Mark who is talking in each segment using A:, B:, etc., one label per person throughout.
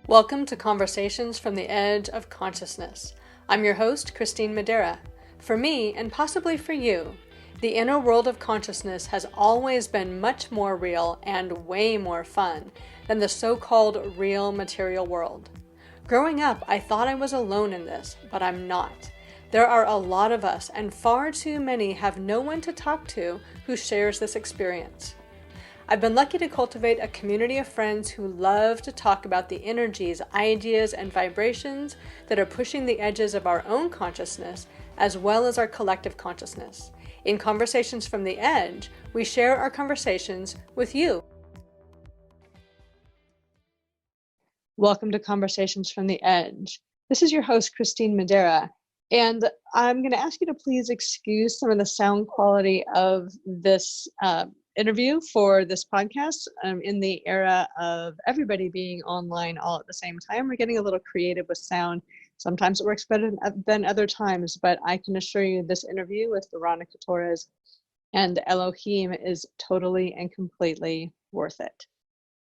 A: Welcome to Conversations from the Edge of Consciousness. I'm your host, Christine Madera. For me, and possibly for you, the inner world of consciousness has always been much more real and way more fun than the so-called real material world. Growing up, I thought I was alone in this, but I'm not. There are a lot of us, and far too many have no one to talk to who shares this experience. I've been lucky to cultivate a community of friends who love to talk about the energies, ideas, and vibrations that are pushing the edges of our own consciousness, as well as our collective consciousness. In Conversations from the Edge, we share our conversations with you. Welcome to Conversations from the Edge. This is your host, Christine Madera, and I'm going to ask you to please excuse some of the sound quality of this interview for this podcast. In the era of everybody being online all at the same time, we're getting a little creative with sound. Sometimes it works better than other times, but I can assure you this interview with Veronica Torres and Eloheim is totally and completely worth it.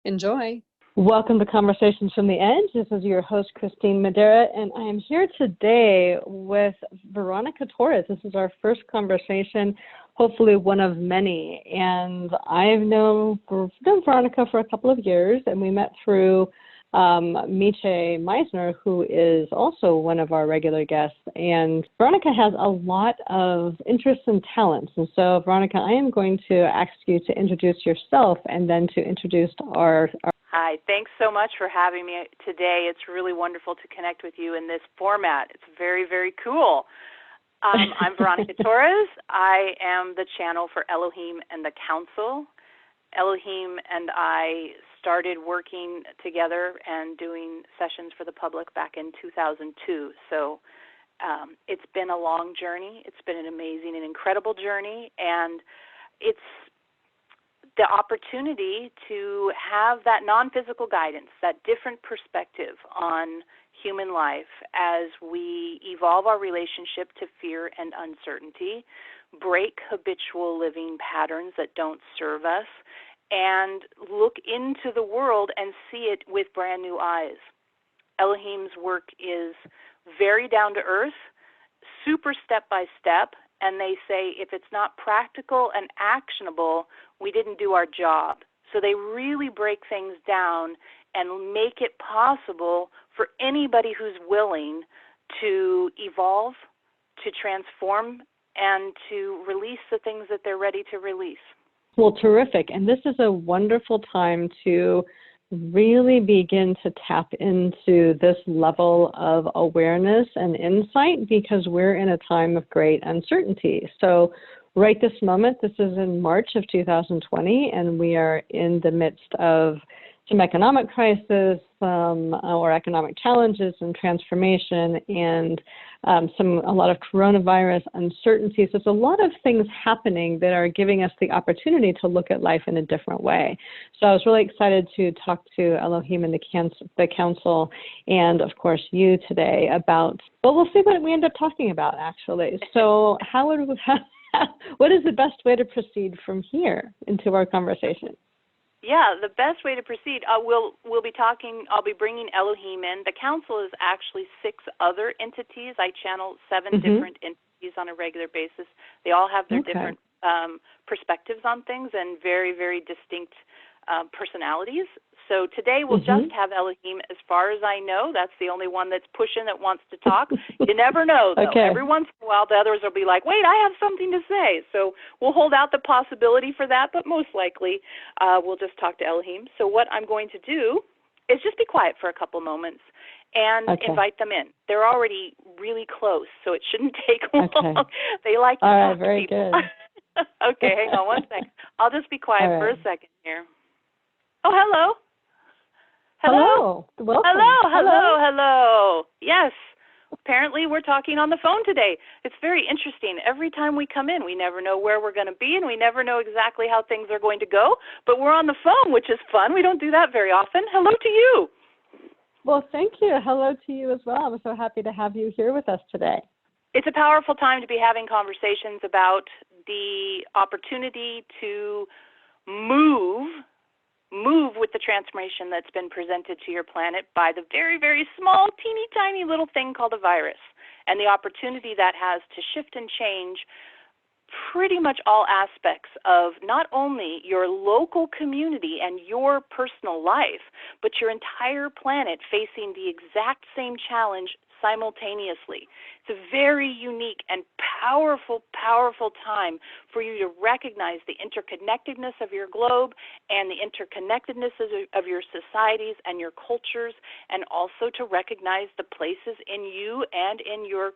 A: Enjoy. Welcome to Conversations from the Edge. This is your host, Christine Madera, and I am here today with Veronica Torres. This is our first conversation, hopefully one of many. And I've known Veronica for a couple of years, and we met through Miche Meisner, who is also one of our regular guests. And Veronica has a lot of interests and talents. And so, Veronica, I am going to ask you to introduce yourself and then to introduce our
B: Hi, thanks so much for having me today. It's really wonderful to connect with you in this format. It's very, very cool. I'm Veronica Torres. I am the channel for Elohim and the Council. Elohim and I started working together and doing sessions for the public back in 2002. So it's been a long journey. It's been an amazing and incredible journey, and it's the opportunity to have that non-physical guidance, that different perspective on human life as we evolve our relationship to fear and uncertainty, break habitual living patterns that don't serve us, and look into the world and see it with brand new eyes. Elohim's work is very down to earth, super step by step, and they say if it's not practical and actionable, we didn't do our job. So they really break things down and make it possible for anybody who's willing to evolve, to transform, and to release the things that they're ready to release.
A: Well, terrific. And this is a wonderful time to really begin to tap into this level of awareness and insight, because we're in a time of great uncertainty. So right this moment, this is in March of 2020, and we are in the midst of some economic crisis or economic challenges and transformation, and a lot of coronavirus uncertainties. There's a lot of things happening that are giving us the opportunity to look at life in a different way. So I was really excited to talk to Elohim and the Council, and of course you today about, well, we'll see what we end up talking about actually. So what is the best way to proceed from here into our conversation?
B: Yeah, the best way to proceed, we'll be talking, I'll be bringing Elohim in. The council is actually 6 other entities. I channel 7 different entities on a regular basis. They all have their different perspectives on things and very, very distinct personalities. So today we'll just have Elohim. As far as I know, that's the only one that's pushing, that wants to talk. You never know, though. Okay. Every once in a while, the others will be like, wait, I have something to say. So we'll hold out the possibility for that, but most likely we'll just talk to Elohim. So what I'm going to do is just be quiet for a couple moments and invite them in. They're already really close, so it shouldn't take long. They like to talk to people. Good. Okay, hang on one second. I'll just be quiet for a second here. Oh, hello. Hello.
A: Welcome.
B: Hello. Yes. Apparently we're talking on the phone today. It's very interesting. Every time we come in, we never know where we're going to be, and we never know exactly how things are going to go, but we're on the phone, which is fun. We don't do that very often. Hello to you.
A: Well, thank you. Hello to you as well. I'm so happy to have you here with us today.
B: It's a powerful time to be having conversations about the opportunity to move with the transformation that's been presented to your planet by the very, very small, teeny tiny little thing called a virus, and the opportunity that has to shift and change pretty much all aspects of not only your local community and your personal life, but your entire planet facing the exact same challenge simultaneously. It's a very unique and powerful, powerful time for you to recognize the interconnectedness of your globe and the interconnectedness of your societies and your cultures, and also to recognize the places in you and in your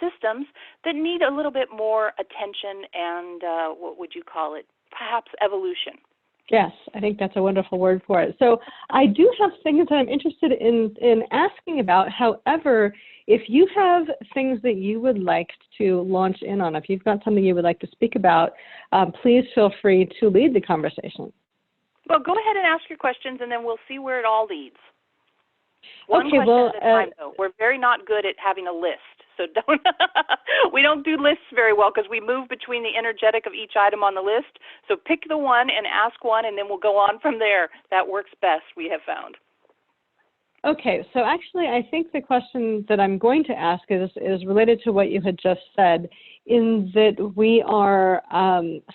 B: systems that need a little bit more attention and, what would you call it, perhaps evolution.
A: Yes, I think that's a wonderful word for it. So I do have things that I'm interested in asking about. However, if you have things that you would like to launch in on, if you've got something you would like to speak about, please feel free to lead the conversation.
B: Well, go ahead and ask your questions, and then we'll see where it all leads. One
A: question
B: at a time, though. We're very not good at having a list. So we don't do lists very well because we move between the energetic of each item on the list. So pick the one and ask one, and then we'll go on from there. That works best, we have found.
A: Okay, so actually I think the question that I'm going to ask is related to what you had just said, in that we are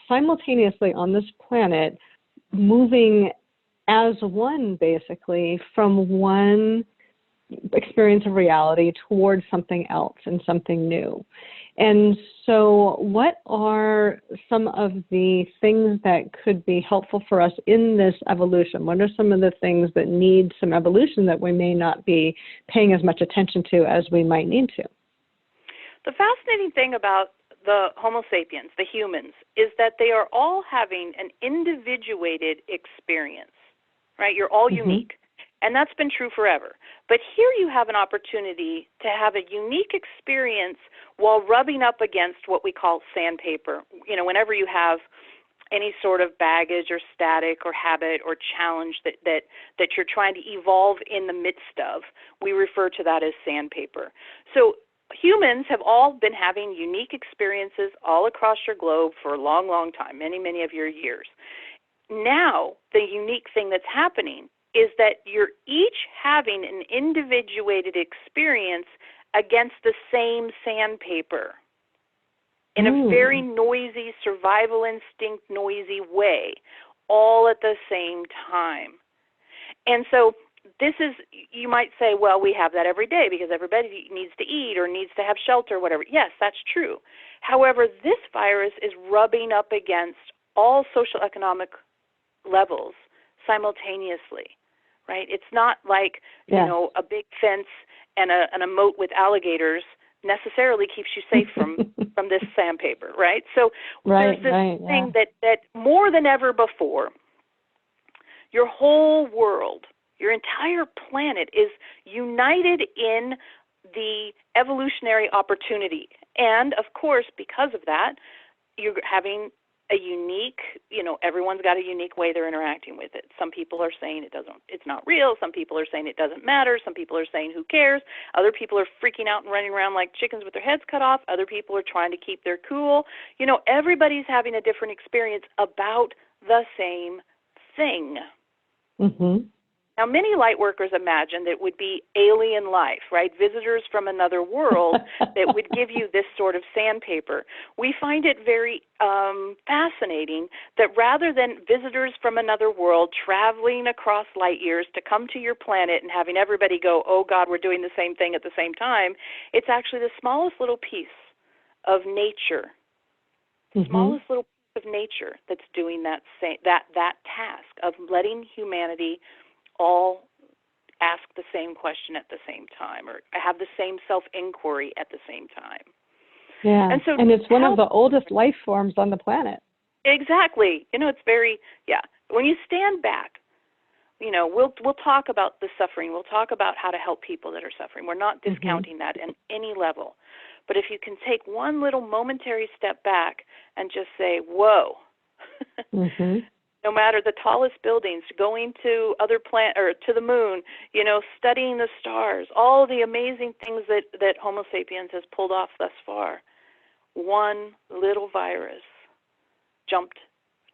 A: simultaneously on this planet moving as one, basically, from one experience of reality towards something else and something new. And so what are some of the things that could be helpful for us in this evolution? What are some of the things that need some evolution that we may not be paying as much attention to as we might need to?
B: The fascinating thing about the Homo sapiens, the humans, is that they are all having an individuated experience, right? You're all unique. And that's been true forever. But here you have an opportunity to have a unique experience while rubbing up against what we call sandpaper. You know, whenever you have any sort of baggage or static or habit or challenge that you're trying to evolve in the midst of, we refer to that as sandpaper. So humans have all been having unique experiences all across your globe for a long, long time, many, many of your years. Now, the unique thing that's happening is that you're each having an individuated experience against the same sandpaper in a very noisy, survival instinct, noisy way, all at the same time. And so this is, you might say, well, we have that every day because everybody needs to eat or needs to have shelter or whatever. Yes, that's true. However, this virus is rubbing up against all social economic levels simultaneously. Right? It's not like, you know, a big fence and a moat with alligators necessarily keeps you safe from this sandpaper, right? So there's this thing that more than ever before, your whole world, your entire planet is united in the evolutionary opportunity. And, of course, because of that, you're having a unique, you know, everyone's got a unique way they're interacting with it. Some people are saying it's not real. Some people are saying it doesn't matter. Some people are saying who cares. Other people are freaking out and running around like chickens with their heads cut off. Other people are trying to keep their cool. You know, everybody's having a different experience about the same thing. Now, many light workers imagine that it would be alien life, right? Visitors from another world that would give you this sort of sandpaper. We find it very fascinating that rather than visitors from another world traveling across light years to come to your planet and having everybody go, oh, God, we're doing the same thing at the same time, it's actually the smallest little piece of nature, smallest little piece of nature that's doing that task of letting humanity all ask the same question at the same time or have the same self-inquiry at the same time.
A: Yeah, and it's one of the oldest life forms on the planet.
B: Exactly. You know, it's very, when you stand back, you know, we'll talk about the suffering. We'll talk about how to help people that are suffering. We're not discounting that at any level. But if you can take one little momentary step back and just say, whoa, no matter the tallest buildings, going to other or to the moon, you know, studying the stars, all the amazing things that Homo sapiens has pulled off thus far. One little virus jumped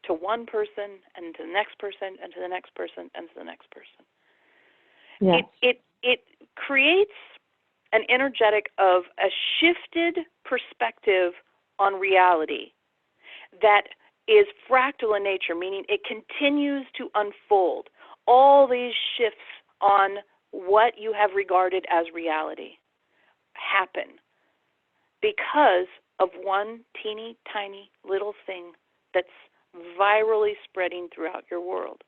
B: to one person and to the next person and to the next person and to the next person.
A: Yes.
B: It creates an energetic of a shifted perspective on reality that is fractal in nature, meaning it continues to unfold. All these shifts on what you have regarded as reality happen because of one teeny tiny little thing that's virally spreading throughout your world.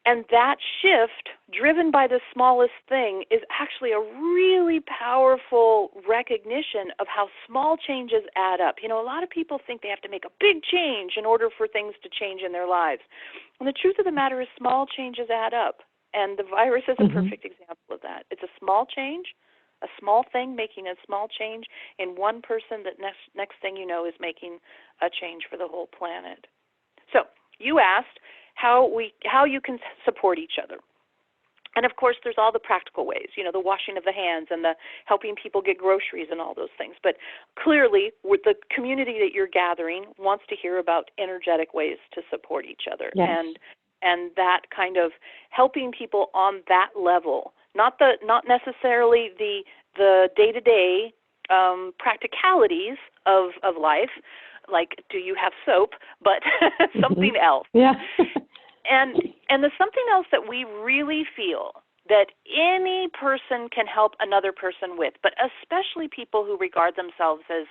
B: And that shift, driven by the smallest thing, is actually a really powerful recognition of how small changes add up. You know, a lot of people think they have to make a big change in order for things to change in their lives. And the truth of the matter is small changes add up. And the virus is a perfect example of that. It's a small change, a small thing making a small change in one person that next thing you know is making a change for the whole planet. So you asked how you can support each other. And of course, there's all the practical ways, you know, the washing of the hands and the helping people get groceries and all those things. But clearly, with the community that you're gathering wants to hear about energetic ways to support each other.
A: Yes.
B: And that kind of helping people on that level, not necessarily the day-to-day practicalities of life, like do you have soap, but something else.
A: Yeah.
B: And the something else that we really feel that any person can help another person with, but especially people who regard themselves as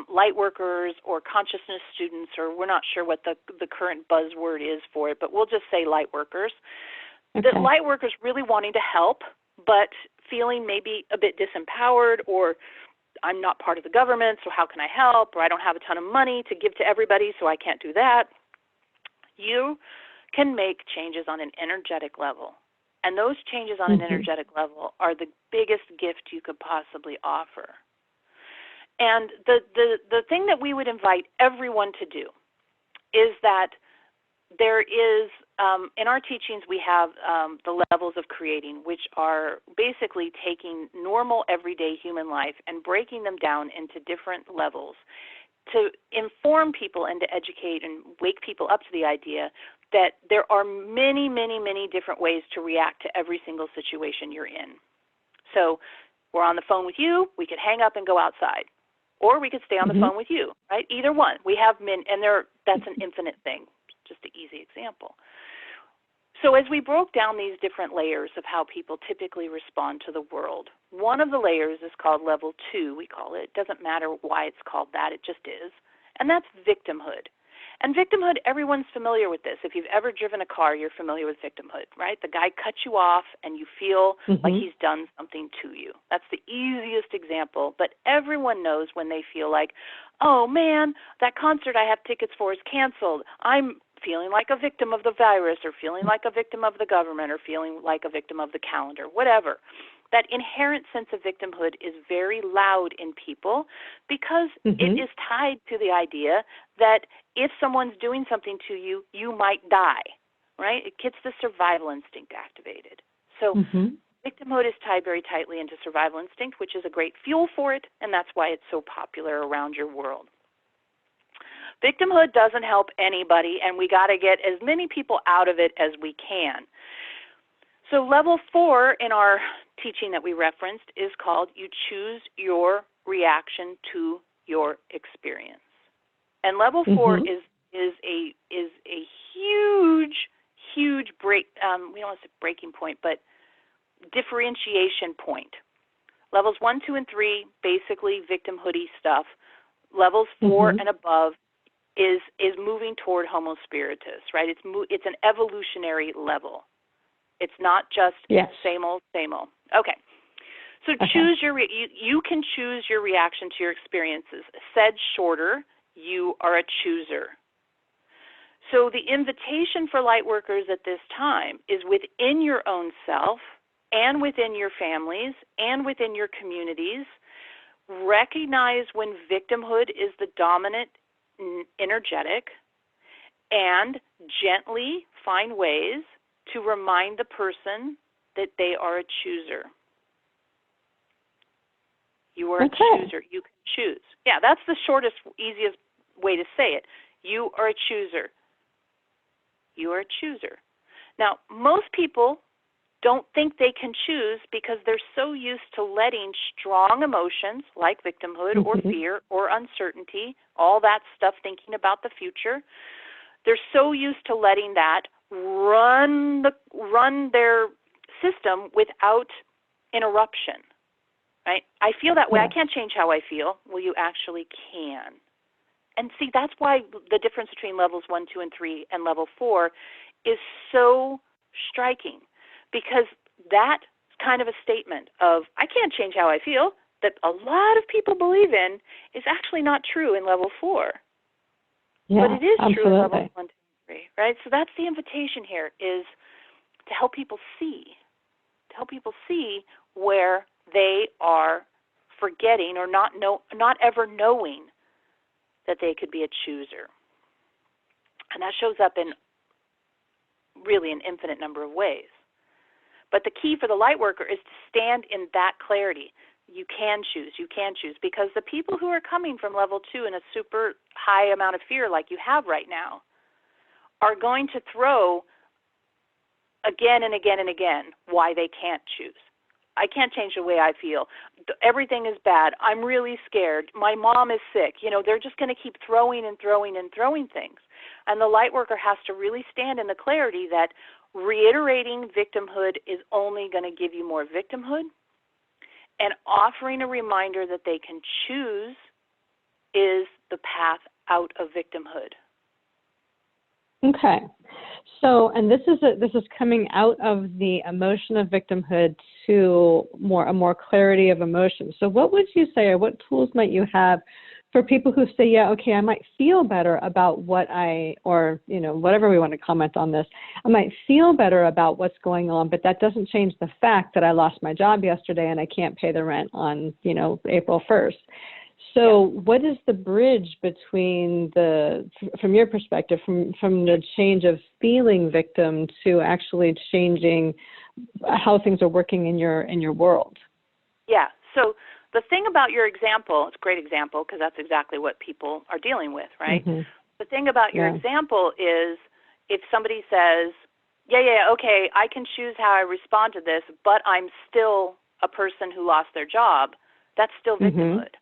B: light workers or consciousness students, or we're not sure what the current buzzword is for it, but we'll just say light workers.
A: Okay.
B: That light workers really wanting to help, but feeling maybe a bit disempowered, or I'm not part of the government, so how can I help? Or I don't have a ton of money to give to everybody, so I can't do that. You can make changes on an energetic level. And those changes on an energetic level are the biggest gift you could possibly offer. And the thing that we would invite everyone to do is that there is, in our teachings, we have the levels of creating, which are basically taking normal everyday human life and breaking them down into different levels to inform people and to educate and wake people up to the idea that there are many, many, many different ways to react to every single situation you're in. So we're on the phone with you, we could hang up and go outside. Or we could stay on the phone with you, right? Either one. We have that's an infinite thing, just an easy example. So as we broke down these different layers of how people typically respond to the world, one of the layers is called level 2, we call it. It doesn't matter why it's called that, it just is. And that's victimhood. And victimhood, everyone's familiar with this. If you've ever driven a car, you're familiar with victimhood, right? The guy cuts you off and you feel like he's done something to you. That's the easiest example. But everyone knows when they feel like, oh man, that concert I have tickets for is canceled. I'm feeling like a victim of the virus, or feeling like a victim of the government, or feeling like a victim of the calendar, whatever. That inherent sense of victimhood is very loud in people because it is tied to the idea that if someone's doing something to you, you might die, right? It gets the survival instinct activated. So victimhood is tied very tightly into survival instinct, which is a great fuel for it, and that's why it's so popular around your world. Victimhood doesn't help anybody, and we got to get as many people out of it as we can. So level 4 in our teaching that we referenced is called you choose your reaction to your experience. And level 4 is a huge break. We don't want to say breaking point, but differentiation point. Levels 1, 2, and 3 basically victimhoody stuff. Levels 4 and above is moving toward Homo Spiritus, right? It's an evolutionary level. It's not just same old, same old. Okay. So choose you can choose your reaction to your experiences. Said shorter, you are a chooser. So the invitation for Lightworkers at this time is within your own self and within your families and within your communities. Recognize when victimhood is the dominant energetic, and gently find ways to remind the person that they are a chooser. You are a chooser. You can choose. Yeah, that's the shortest, easiest way to say it. You are a chooser. You are a chooser. Now, most people don't think they can choose because they're so used to letting strong emotions like victimhood or fear or uncertainty, all that stuff, thinking about the future, they're so used to letting that run their system without interruption, right? I feel that way. I can't change how I feel. Well, you actually can. And see, that's why the difference between levels 1, 2, and 3 and level 4 is so striking, because that kind of a statement of, I can't change how I feel, that a lot of people believe in, is actually not true in level 4.
A: Yeah,
B: but it is
A: absolutely
B: true in levels 1, 2, and 3, right? So that's the invitation here, is to help people see, where they are forgetting or not ever knowing that they could be a chooser. And that shows up in really an infinite number of ways. But the key for the light worker is to stand in that clarity. You can choose, because the people who are coming from level 2 in a super high amount of fear like you have right now are going to throw again and again and again why they can't choose. I can't change the way I feel. Everything is bad. I'm really scared. My mom is sick. They're just going to keep throwing and throwing and throwing things. And the light worker has to really stand in the clarity that reiterating victimhood is only going to give you more victimhood, and offering a reminder that they can choose is the path out of victimhood.
A: Okay. So, and this is coming out of the emotion of victimhood to a more clarity of emotion. So what would you say, or what tools might you have for people who say, yeah, okay, I might feel better about whatever we want to comment on this, I might feel better about what's going on, but that doesn't change the fact that I lost my job yesterday and I can't pay the rent on, April 1st. So what is the bridge between from your perspective, from the change of feeling victim to actually changing how things are working in your world?
B: Yeah. So the thing about your example, it's a great example because that's exactly what people are dealing with, right? Mm-hmm. The thing about your example is if somebody says, okay, I can choose how I respond to this, but I'm still a person who lost their job, that's still victimhood.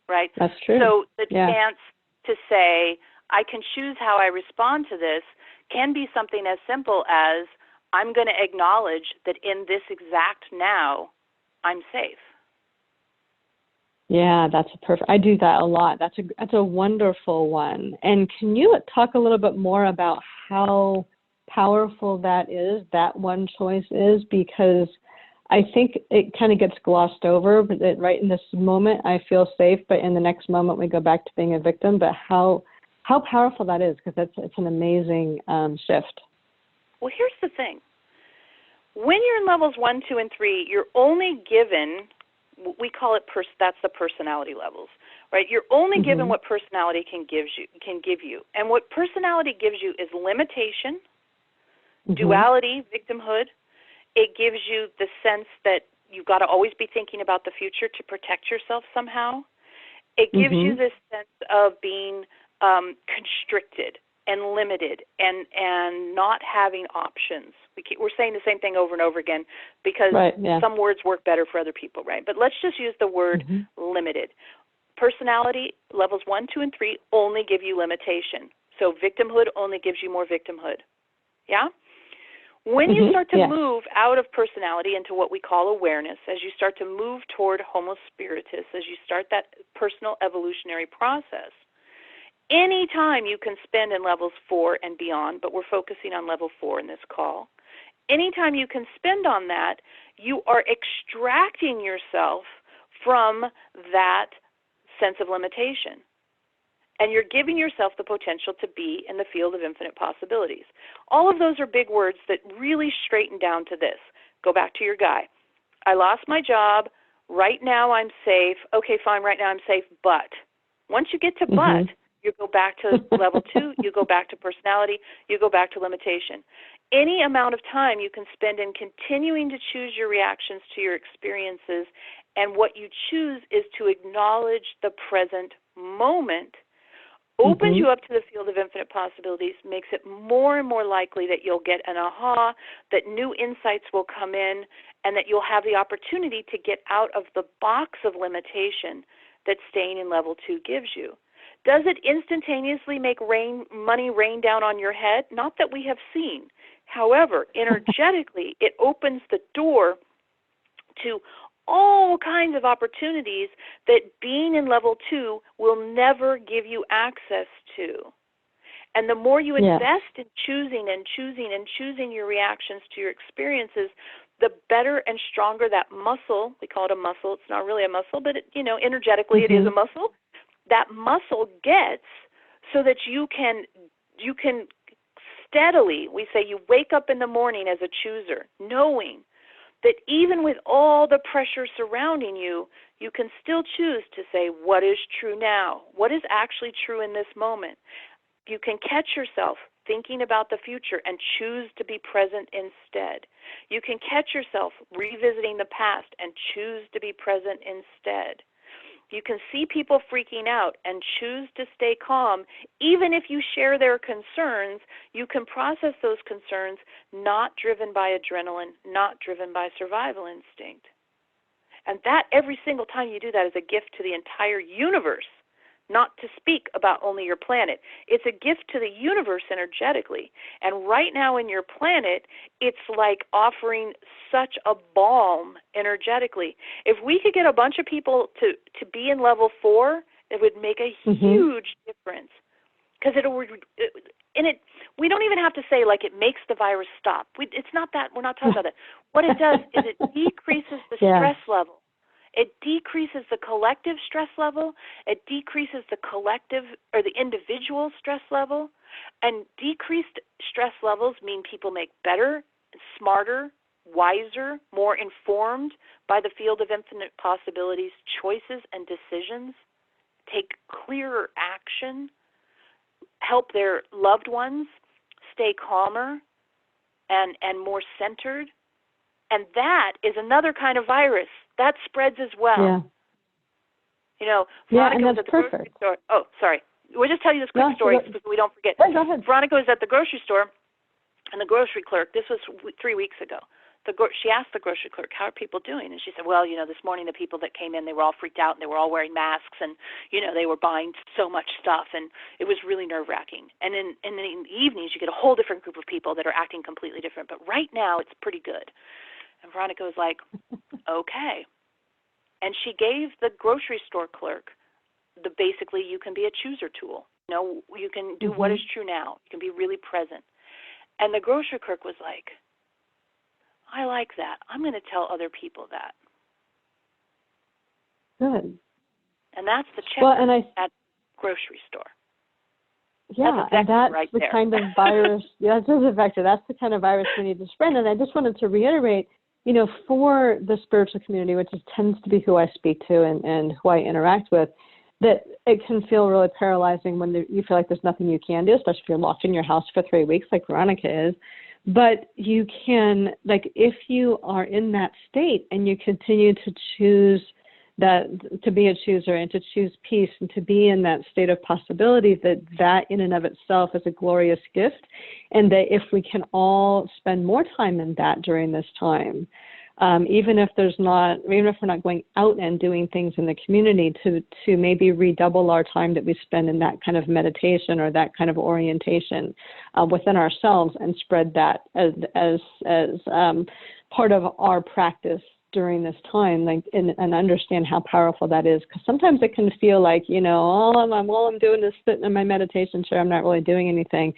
B: Right?
A: That's true.
B: So the chance to say, I can choose how I respond to this can be something as simple as, I'm going to acknowledge that in this exact now, I'm safe.
A: Yeah, that's perfect. I do that a lot. That's a wonderful one. And can you talk a little bit more about how powerful that one choice is? Because I think it kind of gets glossed over, but that right in this moment I feel safe, but in the next moment we go back to being a victim. But how powerful that is, because it's an amazing shift.
B: Well, here's the thing. When you're in levels 1, 2, and 3, you're only given, we call it that's the personality levels, right? You're only given what personality can give you, and what personality gives you is limitation, duality, victimhood. It gives you the sense that you've got to always be thinking about the future to protect yourself somehow. It gives you this sense of being constricted and limited and not having options. We're saying the same thing over and over again because some words work better for other people, right? But let's just use the word limited. Personality, levels 1, 2, and 3 only give you limitation. So victimhood only gives you more victimhood. Yeah? When you start to move out of personality into what we call awareness, as you start to move toward Homo Spiritus, as you start that personal evolutionary process, any time you can spend in levels 4 and beyond, but we're focusing on level 4 in this call, anytime you can spend on that, you are extracting yourself from that sense of limitation. And you're giving yourself the potential to be in the field of infinite possibilities. All of those are big words that really straighten down to this. Go back to your guy. I lost my job. Right now I'm safe. Okay, fine, right now I'm safe, but. Once you get to but, you go back to level 2, you go back to personality, you go back to limitation. Any amount of time you can spend in continuing to choose your reactions to your experiences, and what you choose is to acknowledge the present moment, opens you up to the field of infinite possibilities, makes it more and more likely that you'll get an aha, that new insights will come in, and that you'll have the opportunity to get out of the box of limitation that staying in level 2 gives you. Does it instantaneously make money rain down on your head? Not that we have seen. However, energetically, it opens the door to all kinds of opportunities that being in level 2 will never give you access to. And the more you invest in choosing and choosing and choosing your reactions to your experiences, the better and stronger that muscle, we call it a muscle, it's not really a muscle, but energetically it is a muscle, that muscle gets, so that you can steadily, we say you wake up in the morning as a chooser, knowing that even with all the pressure surrounding you, you can still choose to say, what is true now? What is actually true in this moment? You can catch yourself thinking about the future and choose to be present instead. You can catch yourself revisiting the past and choose to be present instead. You can see people freaking out and choose to stay calm. Even if you share their concerns, you can process those concerns not driven by adrenaline, not driven by survival instinct. And that, every single time you do that, is a gift to the entire universe, not to speak about only your planet. It's a gift to the universe energetically. And right now in your planet, it's like offering such a balm energetically. If we could get a bunch of people to be in level 4, it would make a huge difference. Because we don't even have to say like it makes the virus stop. It's not that. We're not talking about that. What it does is it decreases the stress level. It decreases the collective stress level. It decreases the collective or the individual stress level. And decreased stress levels mean people make better, smarter, wiser, more informed by the field of infinite possibilities, choices and decisions, take clearer action, help their loved ones stay calmer and more centered. And that is another kind of virus. That spreads as well.
A: Yeah.
B: Veronica was
A: and that's
B: at the grocery store. Oh, sorry. We'll just tell you this quick story so we don't forget.
A: Go ahead.
B: Veronica was at the grocery store, and the grocery clerk, this was 3 weeks ago, she asked the grocery clerk, how are people doing? And she said, well, this morning the people that came in, they were all freaked out, and they were all wearing masks, and, they were buying so much stuff, and it was really nerve-wracking. And in the evenings, you get a whole different group of people that are acting completely different. But right now, it's pretty good. And Veronica was like, okay. And she gave the grocery store clerk basically you can be a chooser tool. You can do what is true now. You can be really present. And the grocery clerk was like, I like that. I'm going to tell other people that.
A: Good.
B: And that's the checker at the grocery store.
A: Yeah,
B: that's
A: and that's the kind of virus. That's a vector. That's the kind of virus we need to spread. And I just wanted to reiterate, for the spiritual community, which tends to be who I speak to and who I interact with, that it can feel really paralyzing when you feel like there's nothing you can do, especially if you're locked in your house for 3 weeks like Veronica is. But you can, if you are in that state and you continue to choose to be a chooser and to choose peace and to be in that state of possibility, that in and of itself is a glorious gift. And that if we can all spend more time in that during this time, even if we're not going out and doing things in the community, to maybe redouble our time that we spend in that kind of meditation or that kind of orientation within ourselves, and spread that as part of our practice during this time, and understand how powerful that is. Because sometimes it can feel like, all I'm doing is sitting in my meditation chair. I'm not really doing anything.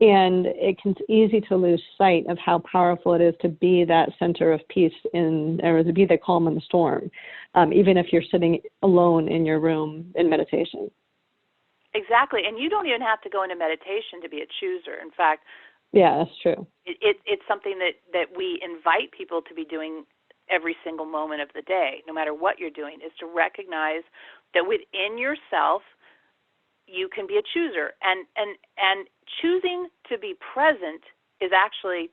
A: And it's easy to lose sight of how powerful it is to be that center of peace or to be the calm in the storm, even if you're sitting alone in your room in meditation.
B: Exactly. And you don't even have to go into meditation to be a chooser. In fact,
A: yeah, that's true.
B: It's something that we invite people to be doing every single moment of the day, no matter what you're doing, is to recognize that within yourself, you can be a chooser. And choosing to be present is actually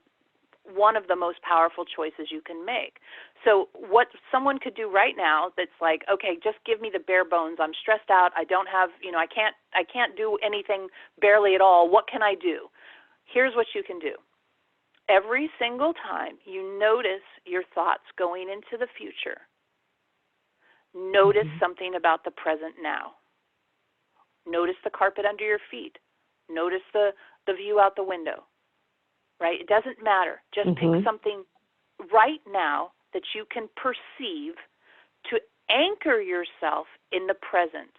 B: one of the most powerful choices you can make. So what someone could do right now that's like, okay, just give me the bare bones. I'm stressed out. I don't have, I can't do anything barely at all. What can I do? Here's what you can do. Every single time you notice your thoughts going into the future, notice something about the present now. Notice the carpet under your feet. Notice the view out the window, right? It doesn't matter. Just pick something right now that you can perceive to anchor yourself in the present.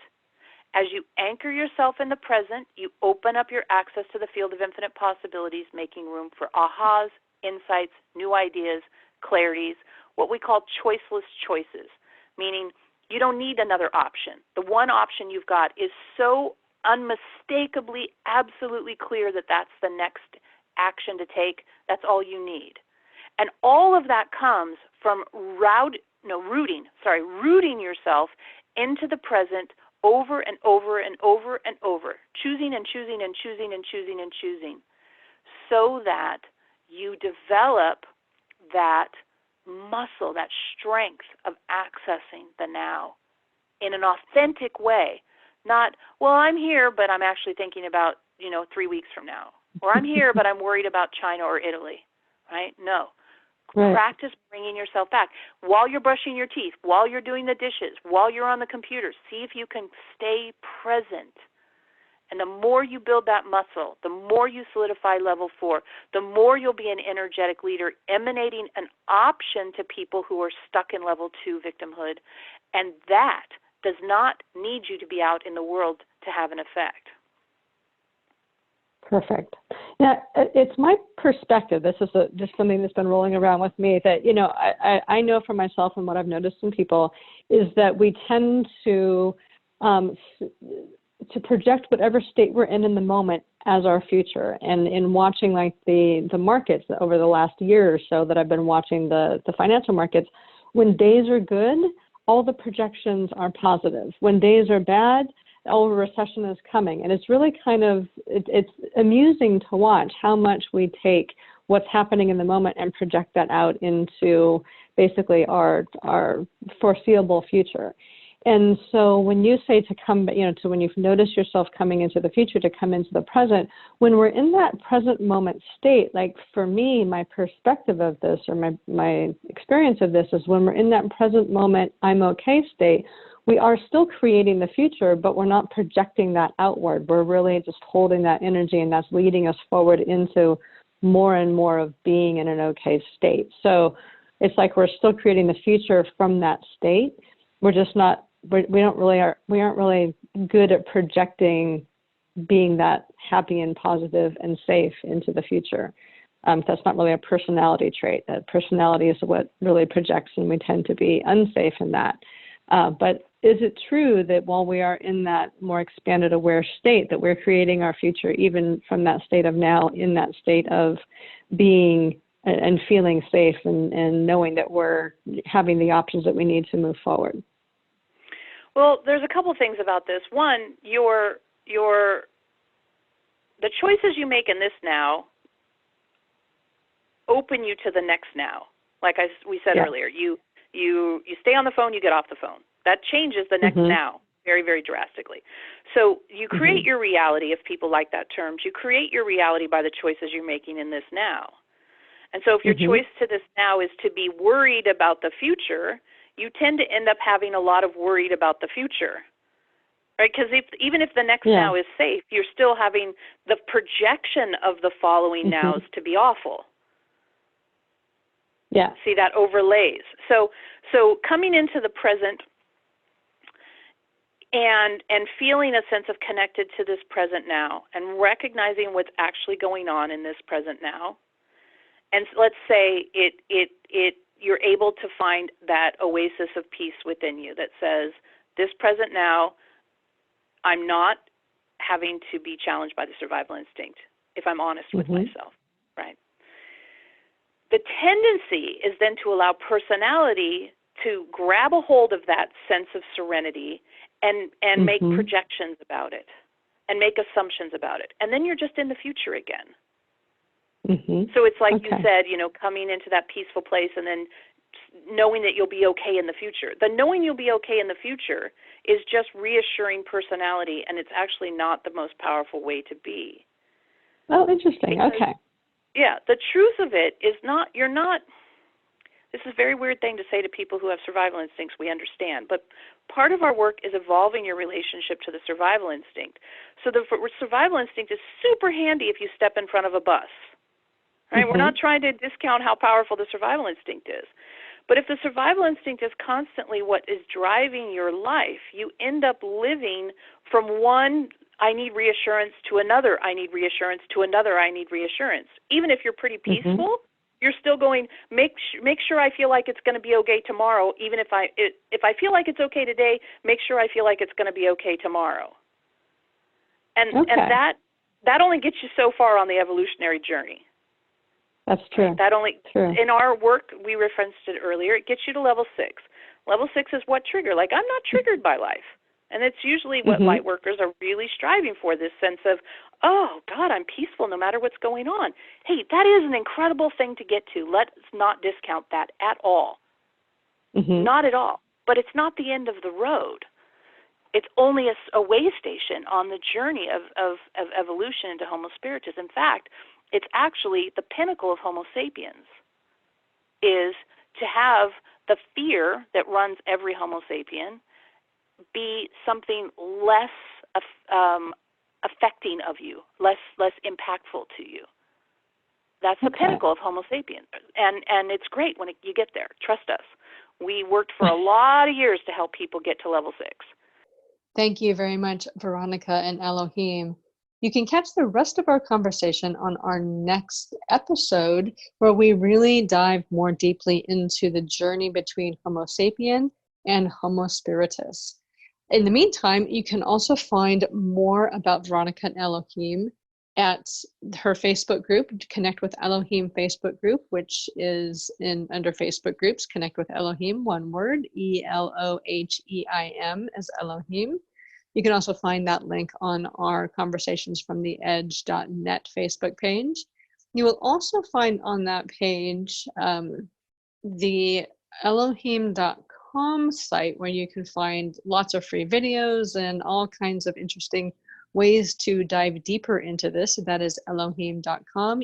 B: As you anchor yourself in the present, you open up your access to the field of infinite possibilities, making room for ahas, insights, new ideas, clarities, what we call choiceless choices, meaning you don't need another option. The one option you've got is so unmistakably, absolutely clear that that's the next action to take. That's all you need. And all of that comes from rooting yourself into the present over and over and over and over, choosing and choosing and choosing and choosing and choosing, so that you develop that muscle, that strength of accessing the now in an authentic way. Not, well, I'm here, but I'm actually thinking about, 3 weeks from now. Or I'm here, but I'm worried about China or Italy, right? No. Right. Practice bringing yourself back. While you're brushing your teeth, while you're doing the dishes, while you're on the computer, see if you can stay present. And the more you build that muscle, the more you solidify level 4, the more you'll be an energetic leader emanating an option to people who are stuck in level 2 victimhood. And that does not need you to be out in the world to have an effect.
A: Perfect. Now, it's my perspective. This is just something that's been rolling around with me that, I know for myself and what I've noticed in people is that we tend to project whatever state we're in the moment as our future. And in watching like the markets over the last year or so that I've been watching the financial markets, when days are good, all the projections are positive. When days are bad, a recession is coming. And it's really it's amusing to watch how much we take what's happening in the moment and project that out into basically our foreseeable future. And so when you say to come, to when you've noticed yourself coming into the future, to come into the present, when we're in that present moment state, like for me, my perspective of this or my experience of this is when we're in that present moment, I'm okay state, we are still creating the future, but we're not projecting that outward. We're really just holding that energy, and that's leading us forward into more and more of being in an okay state. So it's like we're still creating the future from that state. We're just not, we aren't really good at projecting being that happy and positive and safe into the future. That's not really a personality trait. That personality is what really projects, and we tend to be unsafe in that. But is it true that while we are in that more expanded aware state, that we're creating our future even from that state of now, in that state of being and feeling safe and knowing that we're having the options that we need to move forward?
B: Well, there's a couple things about this. One, the choices you make in this now open you to the next now. Like we said earlier, you stay on the phone, you get off the phone. That changes the next now very, very drastically. So you create your reality, if people like that term. You create your reality by the choices you're making in this now. And so if your choice to this now is to be worried about the future, you tend to end up having a lot of worried about the future, right? Because even if the next now is safe, you're still having the projection of the following nows to be awful.
A: Yeah.
B: See, that overlays. So coming into the present and feeling a sense of connected to this present now and recognizing what's actually going on in this present now. And let's say you're able to find that oasis of peace within you that says, this present now, I'm not having to be challenged by the survival instinct, if I'm honest with myself, right? The tendency is then to allow personality to grab a hold of that sense of serenity and make projections about it and make assumptions about it. And then you're just in the future again. So it's like
A: Okay.
B: you said, coming into that peaceful place and then knowing that you'll be okay in the future. The knowing you'll be okay in the future is just reassuring personality, and it's actually not the most powerful way to be.
A: Oh, interesting.
B: Because,
A: okay.
B: Yeah, the truth of it is this is a very weird thing to say to people who have survival instincts, we understand, but part of our work is evolving your relationship to the survival instinct. So the survival instinct is super handy if you step in front of a bus. Right? We're not trying to discount how powerful the survival instinct is. But if the survival instinct is constantly what is driving your life, you end up living from one, I need reassurance, to another, I need reassurance, to another, I need reassurance. Even if you're pretty peaceful, you're still going, make sure I feel like it's going to be okay tomorrow. Even if I feel like it's okay today, make sure I feel like it's going to be okay tomorrow. And that only gets you so far on the evolutionary journey.
A: That's true. True.
B: In our work, we referenced it earlier, it gets you to level 6. Level 6 is what trigger? Like, I'm not triggered by life. And it's usually what Lightworkers are really striving for, this sense of, oh, God, I'm peaceful no matter what's going on. Hey, that is an incredible thing to get to. Let's not discount that at all. Not at all. But it's not the end of the road. It's only a way station on the journey of evolution into Homo Spiritus. In fact, it's actually the pinnacle of Homo sapiens, is to have the fear that runs every Homo sapien be something less affecting of you, less impactful to you. That's the pinnacle of Homo sapiens, and it's great when you get there. Trust us. We worked for a lot of years to help people get to level 6.
A: Thank you very much, Veronica and Elohim. You can catch the rest of our conversation on our next episode, where we really dive more deeply into the journey between Homo sapien and Homo spiritus. In the meantime, you can also find more about Veronica and Elohim at her Facebook group, Connect with Elohim Facebook group, which is under Facebook groups, Connect with Elohim, one word, Eloheim as Elohim. You can also find that link on our conversationsfromtheedge.net Facebook page. You will also find on that page the Elohim.com site, where you can find lots of free videos and all kinds of interesting ways to dive deeper into this. That is Elohim.com,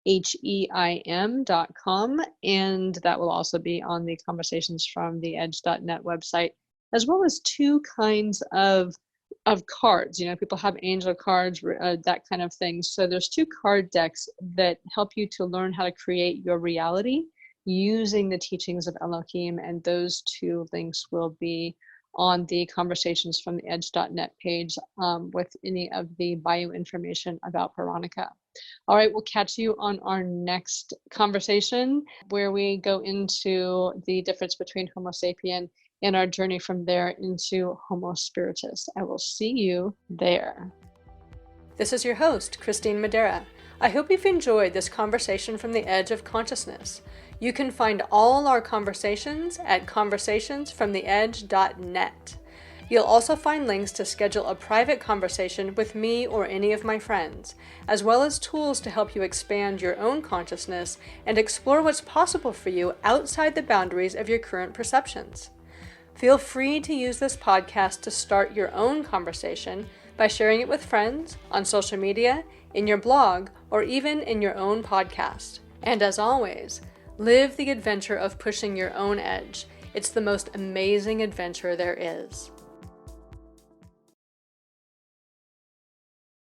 A: Eloheim.com, and that will also be on the conversationsfromtheedge.net website, as well as 2 kinds of cards. People have angel cards, that kind of thing. So there's 2 card decks that help you to learn how to create your reality using the teachings of Elohim, and those 2 links will be on the conversationsfromtheedge.net page with any of the bio information about Veronica. All right, we'll catch you on our next conversation, where we go into the difference between Homo sapien and our journey from there into Homo spiritus. I will see you there. This is your host, Christine Madera. I hope you've enjoyed this conversation from the edge of consciousness. You can find all our conversations at conversationsfromtheedge.net. You'll also find links to schedule a private conversation with me or any of my friends, as well as tools to help you expand your own consciousness and explore what's possible for you outside the boundaries of your current perceptions. Feel free to use this podcast to start your own conversation by sharing it with friends, on social media, in your blog, or even in your own podcast. And as always, live the adventure of pushing your own edge. It's the most amazing adventure there is.